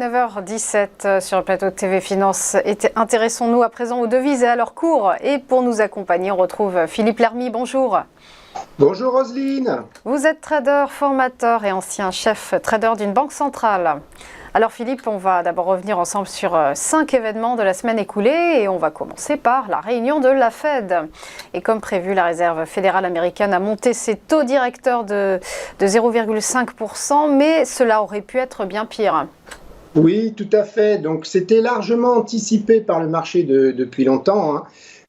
9h17 sur le plateau de TV Finance. Intéressons-nous à présent aux devises et à leur cours. Et pour nous accompagner, on retrouve Philippe Lermy. Bonjour. Bonjour Roselyne. Vous êtes trader, formateur et ancien chef trader d'une banque centrale. Alors Philippe, on va d'abord revenir ensemble sur 5 événements de la semaine écoulée et on va commencer par la réunion de la Fed. Et comme prévu, la Réserve fédérale américaine a monté ses taux directeurs de 0,5%, mais cela aurait pu être bien pire. Oui, tout à fait. Donc c'était largement anticipé par le marché depuis longtemps, hein.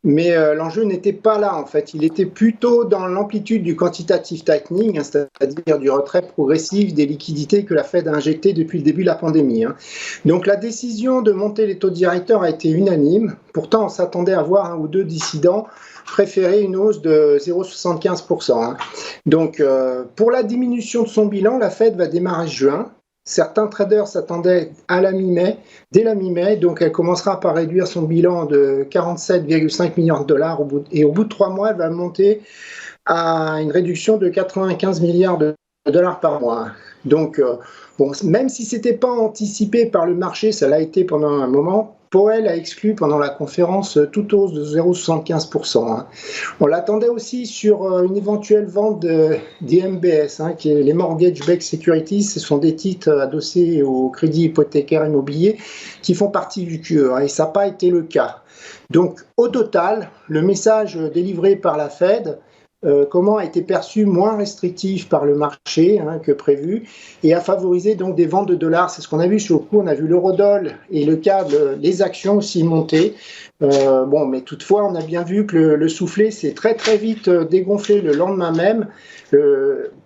Mais l'enjeu n'était pas là en fait, il était plutôt dans l'amplitude du quantitative tightening, hein, c'est-à-dire du retrait progressif des liquidités que la Fed a injectées depuis le début de la pandémie, hein. Donc la décision de monter les taux directeurs a été unanime, pourtant on s'attendait à voir un ou deux dissidents préférer une hausse de 0,75%, hein. Donc pour la diminution de son bilan, la Fed va démarrer juin. Certains traders s'attendaient à dès la mi-mai, donc elle commencera par réduire son bilan de 47,5 milliards de dollars et au bout de 3 mois, elle va monter à une réduction de 95 milliards de dollars par mois. Donc, bon, même si ce n'était pas anticipé par le marché, ça l'a été pendant un moment, Powell a exclu pendant la conférence toute hausse de 0,75%, hein. On l'attendait aussi sur une éventuelle vente des MBS, hein, qui est les Mortgage-Backed Securities. Ce sont des titres adossés au crédit hypothécaire immobilier qui font partie du QE, hein, et ça n'a pas été le cas. Donc au total, le message délivré par la Fed a été perçu moins restrictif par le marché, hein, que prévu et a favorisé donc des ventes de dollars. C'est ce qu'on a vu sur le coup, on a vu l'eurodoll et le CAD, les actions aussi monter. Bon, mais toutefois, on a bien vu que le soufflet s'est très très vite dégonflé le lendemain même,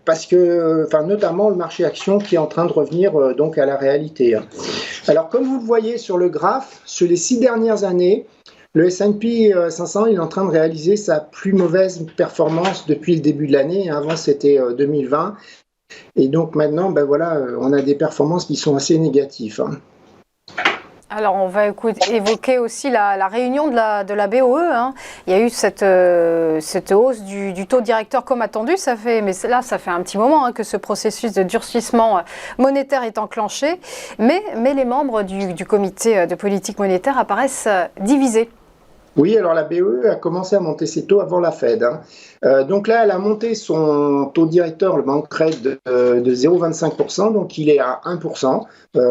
parce que, notamment le marché action qui est en train de revenir donc à la réalité, hein. Alors, comme vous le voyez sur le graphe, sur les 6 dernières années, le S&P 500 il est en train de réaliser sa plus mauvaise performance depuis le début de l'année. Avant, c'était 2020. Et donc maintenant, on a des performances qui sont assez négatives, hein. Alors, on va évoquer aussi la réunion de la BOE, hein. Il y a eu cette hausse du taux directeur comme attendu. Ça fait un petit moment, hein, que ce processus de durcissement monétaire est enclenché. Mais les membres du comité de politique monétaire apparaissent divisés. Oui, alors la BOE a commencé à monter ses taux avant la Fed, hein. Donc là, elle a monté son taux directeur, le bank rate, de 0,25%, donc il est à 1%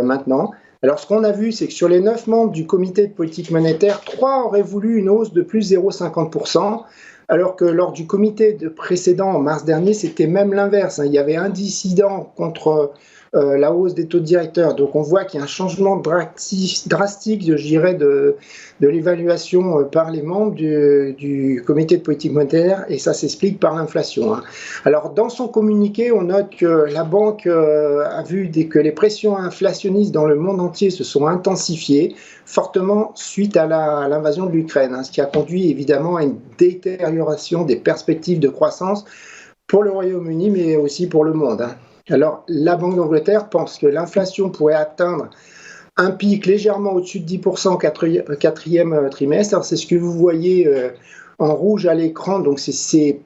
maintenant. Alors ce qu'on a vu, c'est que sur les 9 membres du comité de politique monétaire, 3 auraient voulu une hausse de plus 0,50%, alors que lors du comité précédent, en mars dernier, c'était même l'inverse, hein. Il y avait un dissident contre la hausse des taux directeurs. Donc on voit qu'il y a un changement drastique, je dirais, de l'évaluation par les membres du comité de politique monétaire, et ça s'explique par l'inflation, hein. Alors dans son communiqué, on note que la banque a vu que les pressions inflationnistes dans le monde entier se sont intensifiées fortement suite à l'invasion de l'Ukraine, hein, ce qui a conduit évidemment à une détérioration des perspectives de croissance pour le Royaume-Uni, mais aussi pour le monde, hein. Alors, la Banque d'Angleterre pense que l'inflation pourrait atteindre un pic légèrement au-dessus de 10% au quatrième trimestre. Alors, c'est ce que vous voyez en rouge à l'écran. Donc, c'est ces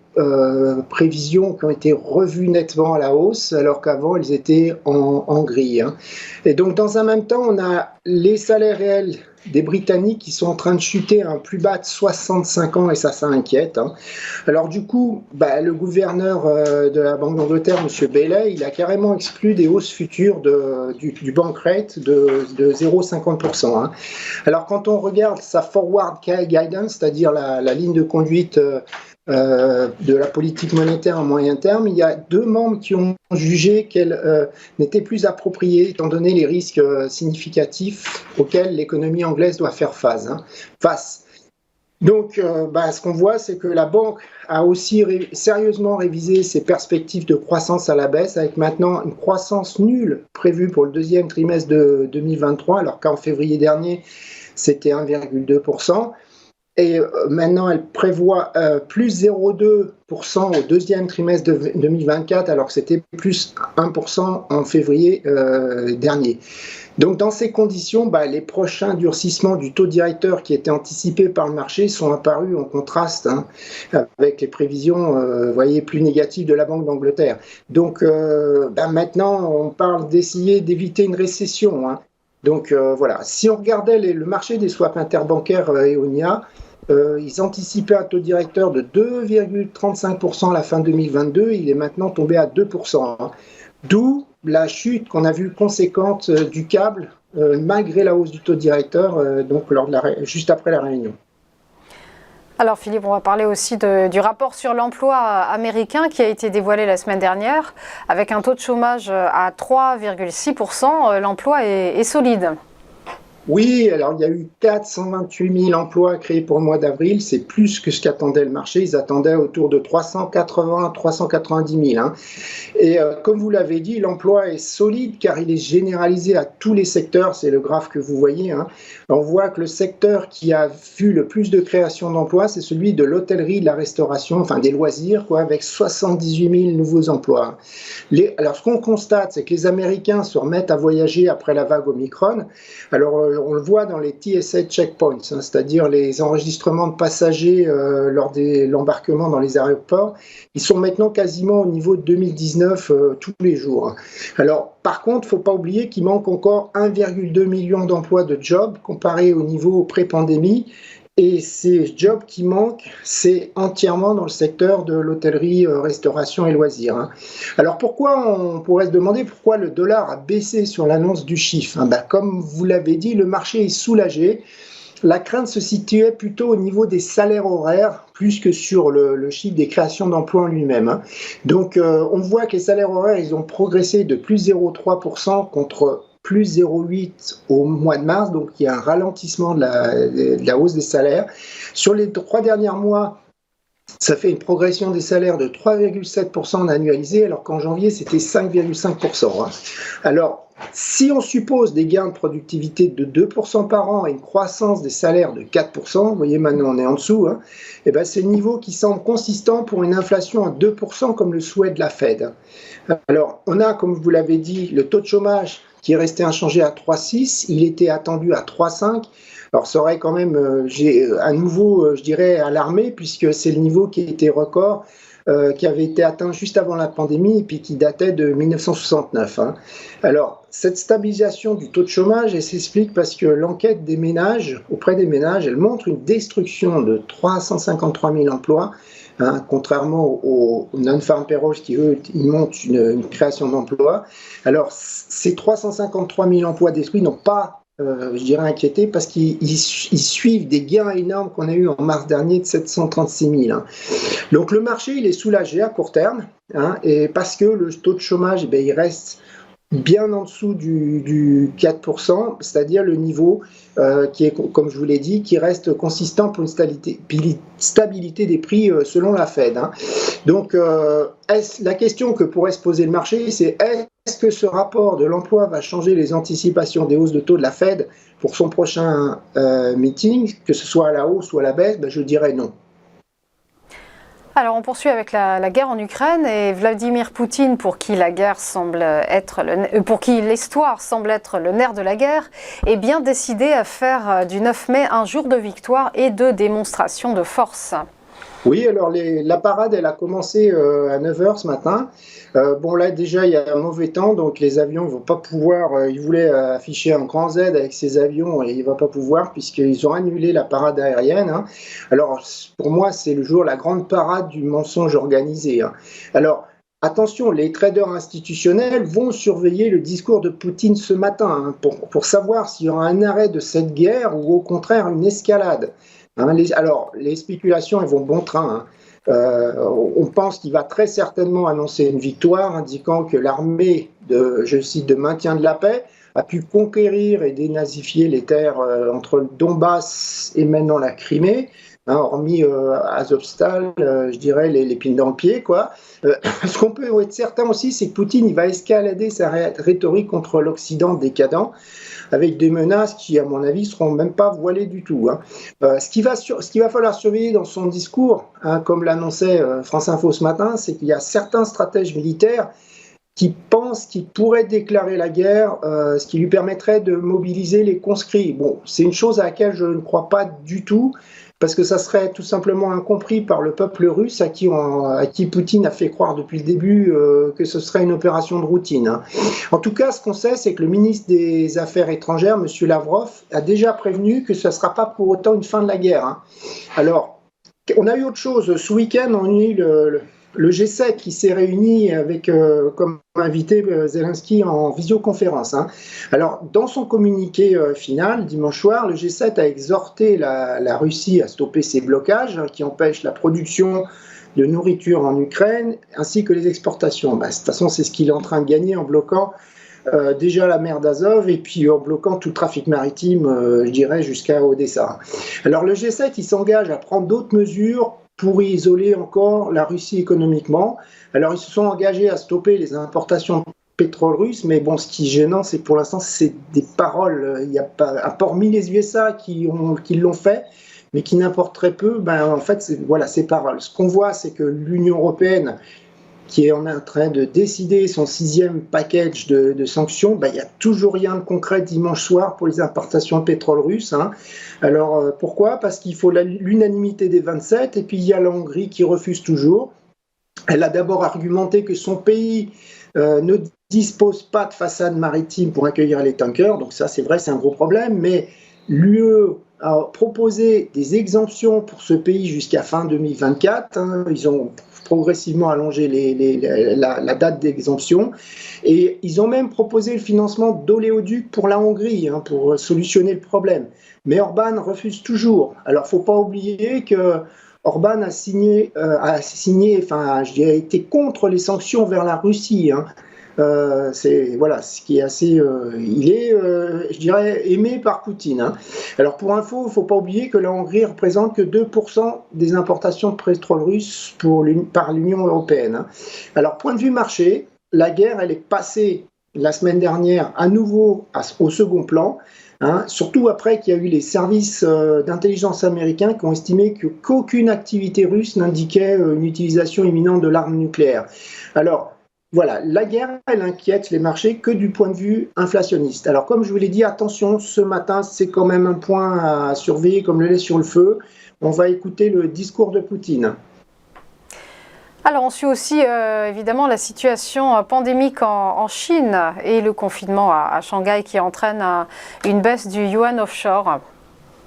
prévisions qui ont été revues nettement à la hausse, alors qu'avant, elles étaient en gris, hein. Et donc, dans un même temps, on a les salaires réels des Britanniques qui sont en train de chuter à un plus bas de 65 ans, et ça inquiète, hein. Alors du coup, le gouverneur de la Banque d'Angleterre, M. Bailey, il a carrément exclu des hausses futures du bank rate de 0,50%, hein. Alors quand on regarde sa forward guidance, c'est-à-dire la ligne de conduite de la politique monétaire à moyen terme, il y a 2 membres qui ont jugé qu'elle n'était plus appropriée étant donné les risques significatifs auxquels l'économie anglaise doit faire face. Donc, ce qu'on voit, c'est que la banque a aussi sérieusement révisé ses perspectives de croissance à la baisse, avec maintenant une croissance nulle prévue pour le deuxième trimestre de 2023, alors qu'en février dernier, c'était 1,2%. Et maintenant, elle prévoit plus 0,2% au deuxième trimestre de 2024, alors que c'était plus 1% en février dernier. Donc, dans ces conditions, les prochains durcissements du taux directeur qui étaient anticipés par le marché sont apparus en contraste, hein, avec les prévisions plus négatives de la Banque d'Angleterre. Donc, maintenant, on parle d'essayer d'éviter une récession, hein. Donc voilà, si on regardait le marché des swaps interbancaires Eonia, ils anticipaient un taux directeur de 2,35% à la fin 2022, il est maintenant tombé à 2%. Hein. D'où la chute qu'on a vue conséquente du câble, malgré la hausse du taux directeur, donc juste après la réunion. Alors Philippe, on va parler aussi du rapport sur l'emploi américain qui a été dévoilé la semaine dernière. Avec un taux de chômage à 3,6%, l'emploi est solide. Oui, alors il y a eu 428 000 emplois créés pour le mois d'avril, c'est plus que ce qu'attendait le marché, ils attendaient autour de 380 à 390 000. Hein. Et comme vous l'avez dit, l'emploi est solide car il est généralisé à tous les secteurs, c'est le graphe que vous voyez. Hein. On voit que le secteur qui a vu le plus de création d'emplois, c'est celui de l'hôtellerie, de la restauration, enfin des loisirs, quoi, avec 78 000 nouveaux emplois. Alors ce qu'on constate, c'est que les Américains se remettent à voyager après la vague Omicron. Alors on le voit dans les TSA checkpoints, hein, c'est-à-dire les enregistrements de passagers lors de l'embarquement dans les aéroports. Ils sont maintenant quasiment au niveau de 2019 tous les jours. Alors par contre, il ne faut pas oublier qu'il manque encore 1,2 million d'emplois de jobs comparé au niveau pré-pandémie. Et ces jobs qui manquent, c'est entièrement dans le secteur de l'hôtellerie, restauration et loisirs. Hein. Alors pourquoi, on pourrait se demander pourquoi le dollar a baissé sur l'annonce du chiffre. Hein. Comme vous l'avez dit, le marché est soulagé. La crainte se situait plutôt au niveau des salaires horaires, plus que sur le chiffre des créations d'emplois en lui-même. Hein. Donc on voit que les salaires horaires, ils ont progressé de plus 0,3% contre plus 0,8 au mois de mars, donc il y a un ralentissement de la hausse des salaires. Sur les 3 derniers mois, ça fait une progression des salaires de 3,7% en annualisé, alors qu'en janvier, c'était 5,5%. Hein. Alors, si on suppose des gains de productivité de 2% par an et une croissance des salaires de 4%, vous voyez maintenant on est en dessous, hein, et ben c'est le niveau qui semble consistant pour une inflation à 2% comme le souhaite la Fed. Alors, on a, comme vous l'avez dit, le taux de chômage qui est resté inchangé à 3,6, il était attendu à 3,5. Alors ça aurait quand même, à nouveau, je dirais, alarmé, puisque c'est le niveau qui était record, qui avait été atteint juste avant la pandémie, et puis qui datait de 1969. Hein. Alors, cette stabilisation du taux de chômage, elle s'explique parce que l'enquête des ménages, auprès des ménages, elle montre une destruction de 353 000 emplois, hein, contrairement aux non-farm payrolls qui, eux, ils montrent une création d'emplois. Alors, ces 353 000 emplois détruits n'ont pas, je dirais, inquiété parce qu'ils suivent des gains énormes qu'on a eu en mars dernier de 736 000. Hein. Donc, le marché, il est soulagé à court terme, hein, et parce que le taux de chômage, il reste bien en dessous du 4%, c'est-à-dire le niveau qui est, comme je vous l'ai dit, qui reste consistant pour une stabilité des prix selon la Fed. Hein. Donc, la question que pourrait se poser le marché, c'est est-ce que ce rapport de l'emploi va changer les anticipations des hausses de taux de la Fed pour son prochain meeting, que ce soit à la hausse ou à la baisse? Je dirais non. Alors on poursuit avec la guerre en Ukraine et Vladimir Poutine, pour qui la guerre semble être pour qui l'histoire semble être le nerf de la guerre, est bien décidé à faire du 9 mai un jour de victoire et de démonstration de force. Oui, alors la parade, elle a commencé à 9 h ce matin. Bon, là, déjà, il y a un mauvais temps, donc les avions ne vont pas pouvoir. Ils voulaient afficher un grand Z avec ces avions et il ne va pas pouvoir puisqu'ils ont annulé la parade aérienne. Hein. Alors, pour moi, c'est le jour, la grande parade du mensonge organisé. Hein. Alors, attention, les traders institutionnels vont surveiller le discours de Poutine ce matin, hein, pour savoir s'il y aura un arrêt de cette guerre ou au contraire une escalade. Hein, les spéculations, elles vont bon train. Hein. On pense qu'il va très certainement annoncer une victoire, indiquant que l'armée, je cite, de maintien de la paix, a pu conquérir et dénazifier les terres entre le Donbass et maintenant la Crimée, hein, hormis Azovstal, je dirais l'épine dans le pied, quoi. Ce qu'on peut être certain aussi, c'est que Poutine, il va escalader sa rhétorique contre l'Occident décadent, avec des menaces qui, à mon avis, ne seront même pas voilées du tout. Hein. Ce qu'il va falloir surveiller dans son discours, hein, comme l'annonçait France Info ce matin, c'est qu'il y a certains stratèges militaires qui pensent qu'il pourrait déclarer la guerre, ce qui lui permettrait de mobiliser les conscrits. Bon, c'est une chose à laquelle je ne crois pas du tout. parce que ça serait tout simplement incompris par le peuple russe à qui Poutine a fait croire depuis le début que ce serait une opération de routine, hein. En tout cas, ce qu'on sait, c'est que le ministre des Affaires étrangères, M. Lavrov, a déjà prévenu que ce ne sera pas pour autant une fin de la guerre, hein. Alors, on a eu autre chose. Ce week-end, on a eu le G7 qui s'est réuni avec comme invité Zelensky en visioconférence, hein. Alors, dans son communiqué final, dimanche soir, le G7 a exhorté la Russie à stopper ses blocages, hein, qui empêchent la production de nourriture en Ukraine, ainsi que les exportations. De toute façon, c'est ce qu'il est en train de gagner en bloquant déjà la mer d'Azov et puis en bloquant tout le trafic maritime, je dirais, jusqu'à Odessa. Alors, le G7, il s'engage à prendre d'autres mesures pour isoler encore la Russie économiquement. Alors, ils se sont engagés à stopper les importations de pétrole russe, mais bon, ce qui est gênant, c'est que pour l'instant, c'est des paroles. Il n'y a pas, hormis les USA qui l'ont fait, mais qui n'importent très peu, en fait, voilà, ces paroles. Ce qu'on voit, c'est que l'Union européenne, qui est en train de décider son 6e package de sanctions, il n'y a toujours rien de concret dimanche soir pour les importations de pétrole russe, hein. Alors pourquoi? Parce qu'il faut l'unanimité des 27, et puis il y a la Hongrie qui refuse toujours. Elle a d'abord argumenté que son pays ne dispose pas de façade maritime pour accueillir les tankers, donc ça c'est vrai, c'est un gros problème, mais l'UE a proposé des exemptions pour ce pays jusqu'à fin 2024, hein. Ils ont progressivement allongé la date d'exemption, et ils ont même proposé le financement d'oléoducs pour la Hongrie, hein, pour solutionner le problème. Mais Orban refuse toujours. Alors, il ne faut pas oublier que Orban a été contre les sanctions vers la Russie, hein. C'est voilà, ce qui est assez. Il est, je dirais, aimé par Poutine, hein. Alors pour info, il ne faut pas oublier que la Hongrie représente que 2% des importations de pétrole russe par l'Union européenne, hein. Alors point de vue marché, la guerre, elle est passée la semaine dernière à nouveau au second plan, hein, surtout après qu'il y a eu les services d'intelligence américains qui ont estimé qu'aucune activité russe n'indiquait une utilisation imminente de l'arme nucléaire. Alors voilà, la guerre, elle inquiète les marchés que du point de vue inflationniste. Alors, comme je vous l'ai dit, attention, ce matin, c'est quand même un point à surveiller comme le lait sur le feu. On va écouter le discours de Poutine. Alors, on suit aussi évidemment la situation pandémique en Chine et le confinement à Shanghai qui entraîne une baisse du yuan offshore.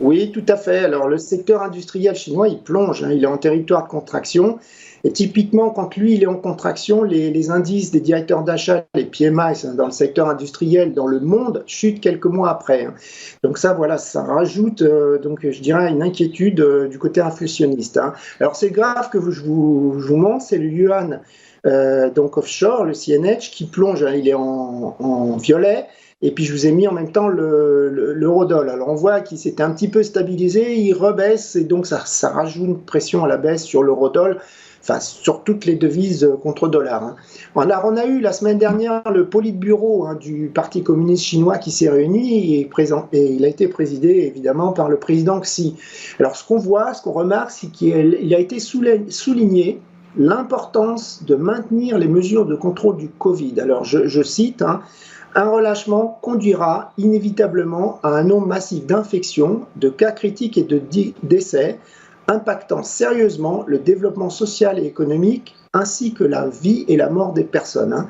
Oui, tout à fait. Alors, le secteur industriel chinois, il plonge, hein, il est en territoire de contraction. Et typiquement, quand lui, il est en contraction, les indices des directeurs d'achat, les PMI dans le secteur industriel dans le monde, chutent quelques mois après, hein. Donc ça, voilà, ça rajoute, donc, je dirais, une inquiétude du côté inflationniste, hein. Alors c'est grave que je vous montre, c'est le yuan donc offshore, le CNH, qui plonge, hein, il est en violet. Et puis je vous ai mis en même temps l'eurodoll. Alors on voit qu'il s'était un petit peu stabilisé, il rebaisse, et donc ça rajoute une pression à la baisse sur l'eurodoll, enfin sur toutes les devises contre dollar, hein. Alors on a eu la semaine dernière le Politburo, hein, du Parti communiste chinois qui s'est réuni et il a été présidé évidemment par le président Xi. Alors ce qu'on voit, ce qu'on remarque, c'est qu'il a été souligné l'importance de maintenir les mesures de contrôle du Covid. Alors je cite, hein, un relâchement conduira inévitablement à un nombre massif d'infections, de cas critiques et de décès, impactant sérieusement le développement social et économique, ainsi que la vie et la mort des personnes, hein.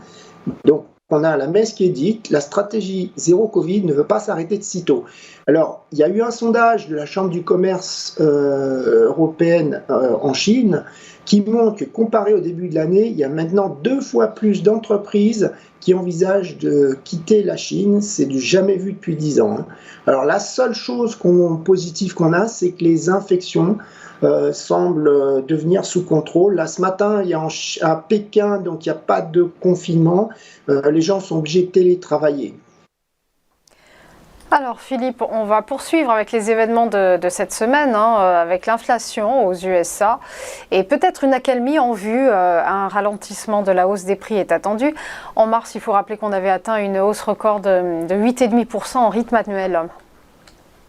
Donc, on a la messe qui est dite, la stratégie zéro Covid ne veut pas s'arrêter de sitôt. Alors, il y a eu un sondage de la Chambre du commerce européenne en Chine qui montre que comparé au début de l'année, il y a maintenant 2 fois plus d'entreprises qui envisagent de quitter la Chine. C'est du jamais vu depuis 10 ans, hein. Alors la seule chose positive qu'on a, c'est que les infections semblent devenir sous contrôle. Là, ce matin, il y a à Pékin, donc il n'y a pas de confinement. Les gens sont obligés de télétravailler. Alors Philippe, on va poursuivre avec les événements de cette semaine, hein, avec l'inflation aux USA et peut-être une accalmie en vue. Un ralentissement de la hausse des prix est attendu. En mars, il faut rappeler qu'on avait atteint une hausse record de 8,5% en rythme annuel.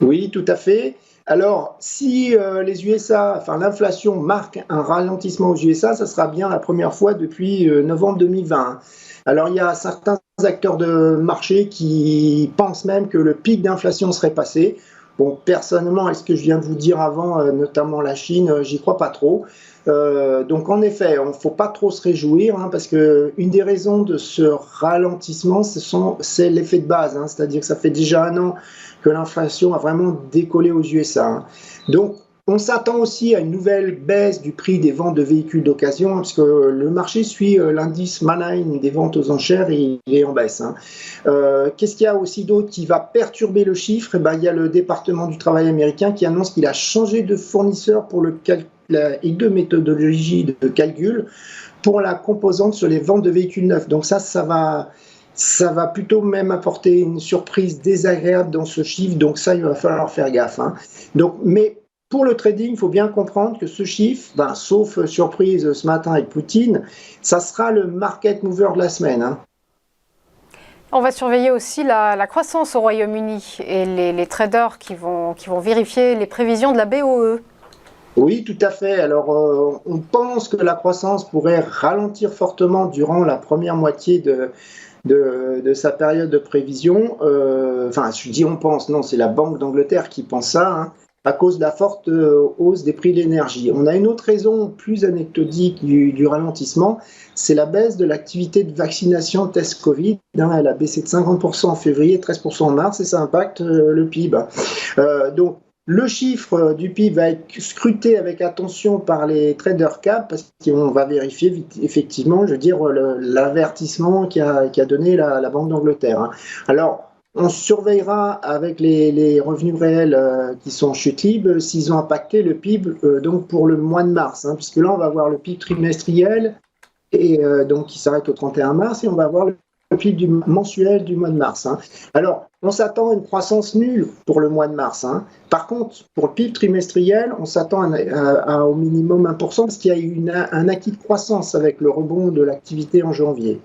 Oui, tout à fait. Alors, si les USA, enfin l'inflation marque un ralentissement aux USA, ça sera bien la première fois depuis novembre 2020. Alors, il y a certains acteurs de marché qui pensent même que le pic d'inflation serait passé. Bon, personnellement, est-ce que je viens de vous dire avant, notamment la Chine, j'y crois pas trop. Donc en effet, on ne faut pas trop se réjouir, hein, parce que une des raisons de ce ralentissement, c'est l'effet de base, hein, c'est-à-dire que ça fait déjà 1 an que l'inflation a vraiment décollé aux USA. Hein. Donc on s'attend aussi à une nouvelle baisse du prix des ventes de véhicules d'occasion, hein, parce que le marché suit l'indice Manheim des ventes aux enchères et il est en baisse. Hein. Qu'est-ce qu'il y a aussi d'autre qui va perturber le chiffre? Il y a le département du travail américain qui annonce qu'il a changé de fournisseur pour et de méthodologie de calcul pour la composante sur les ventes de véhicules neufs. Donc ça va plutôt même apporter une surprise désagréable dans ce chiffre. Donc ça, il va falloir faire gaffe. Hein. Mais pour le trading, il faut bien comprendre que ce chiffre, sauf surprise ce matin avec Poutine, ça sera le market mover de la semaine. Hein. On va surveiller aussi la croissance au Royaume-Uni et les traders qui vont vérifier les prévisions de la BOE. Oui, tout à fait. Alors, on pense que la croissance pourrait ralentir fortement durant la première moitié de sa période de prévision. Je dis on pense, non, c'est la Banque d'Angleterre qui pense ça, hein, à cause de la forte hausse des prix de l'énergie. On a une autre raison plus anecdotique du ralentissement, c'est la baisse de l'activité de vaccination test Covid. Hein, elle a baissé de 50% en février, 13% en mars, et ça impacte le PIB. Donc, le chiffre du PIB va être scruté avec attention par les traders cap parce qu'on va vérifier effectivement, l'avertissement qu'a donné la Banque d'Angleterre. Hein. Alors, on surveillera avec les revenus réels qui sont chez TIB s'ils ont impacté le PIB donc pour le mois de mars, hein, puisque là on va voir le PIB trimestriel et donc qui s'arrête au 31 mars et on va voir le PIB mensuel du mois de mars. Hein. Alors, on s'attend à une croissance nulle pour le mois de mars. Hein. Par contre, pour le PIB trimestriel, on s'attend à au minimum 1% parce qu'il y a eu un acquis de croissance avec le rebond de l'activité en janvier.